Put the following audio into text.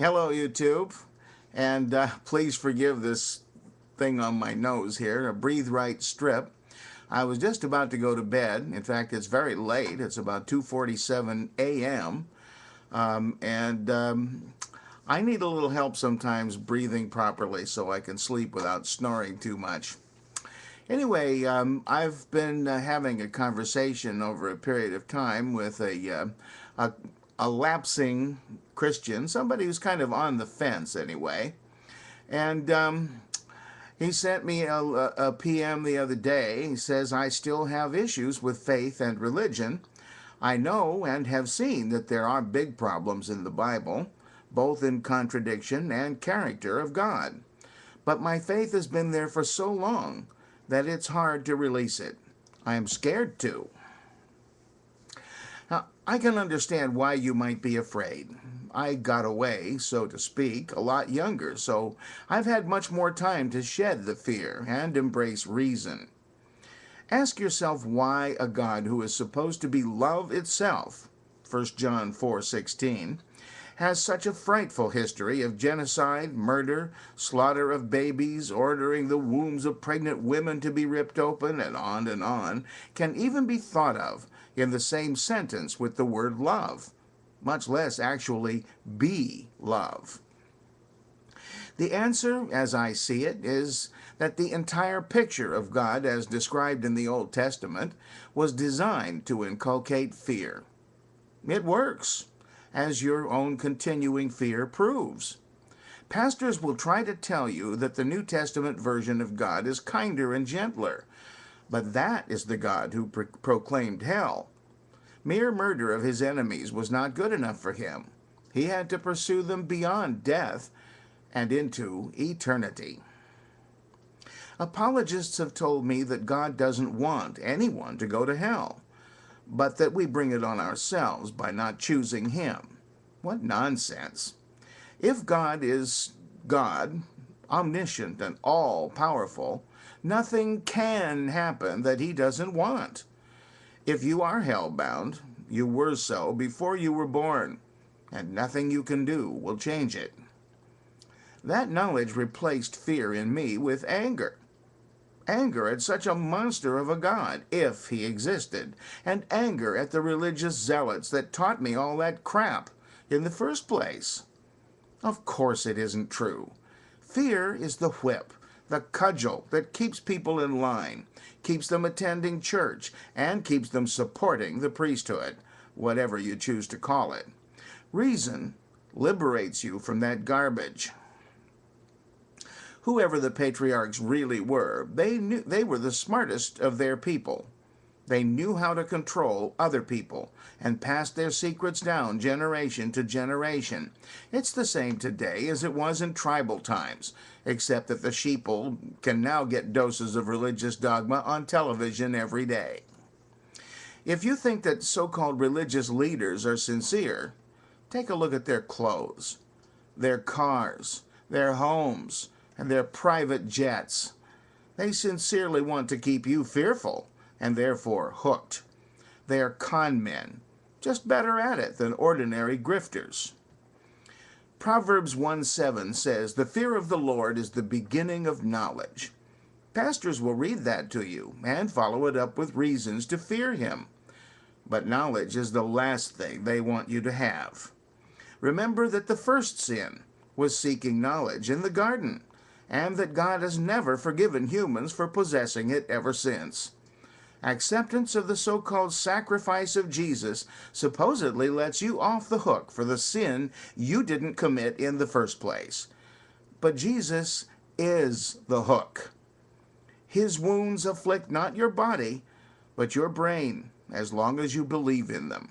Hello, YouTube, and please forgive this thing on my nose here, a breathe right strip. I was just about to go to bed. In fact, it's very late. It's about 2:47 a.m. And I need a little help sometimes breathing properly so I can sleep without snoring too much. Anyway, I've been having a conversation over a period of time with a, a lapsing Christian, somebody who's kind of on the fence anyway. And he sent me a PM the other day. He says, I still have issues with faith and religion. I know and have seen that there are big problems in the Bible, both in contradiction and character of God. But my faith has been there for so long that it's hard to release it. I am scared to. Now, I can understand why you might be afraid. I got away, so to speak, a lot younger, so I've had much more time to shed the fear and embrace reason. Ask yourself why a God who is supposed to be love itself, 1 John 4:16, has such a frightful history of genocide, murder, slaughter of babies, ordering the wombs of pregnant women to be ripped open, and on, can even be thought of in the same sentence with the word love, much less actually be love. The answer, as I see it, is that the entire picture of God as described in the Old Testament was designed to inculcate fear. It works, as your own continuing fear proves. Pastors will try to tell you that the New Testament version of God is kinder and gentler, but that is the God who proclaimed hell. Mere murder of his enemies was not good enough for him. He had to pursue them beyond death and into eternity. Apologists have told me that God doesn't want anyone to go to hell, but that we bring it on ourselves by not choosing him. What nonsense. If God is God, omniscient and all-powerful, nothing can happen that he doesn't want. If you are hell-bound, you were so before you were born, and nothing you can do will change it. That knowledge replaced fear in me with anger. Anger at such a monster of a God, if he existed, and anger at the religious zealots that taught me all that crap in the first place. Of course it isn't true. Fear is the whip, the cudgel that keeps people in line, keeps them attending church, and keeps them supporting the priesthood, whatever you choose to call it. Reason liberates you from that garbage. Whoever the patriarchs really were, they were the smartest of their people. They knew how to control other people and passed their secrets down generation to generation. It's the same today as it was in tribal times, except that the sheeple can now get doses of religious dogma on television every day. If you think that so-called religious leaders are sincere, take a look at their clothes, their cars, their homes, and their private jets. They sincerely want to keep you fearful and therefore hooked. They are con men, just better at it than ordinary grifters. Proverbs 1:7 says, "The fear of the Lord is the beginning of knowledge." Pastors will read that to you and follow it up with reasons to fear him. But knowledge is the last thing they want you to have. Remember that the first sin was seeking knowledge in the garden, and that God has never forgiven humans for possessing it ever since. Acceptance of the so-called sacrifice of Jesus supposedly lets you off the hook for the sin you didn't commit in the first place. But Jesus is the hook. His wounds afflict not your body, but your brain, as long as you believe in them.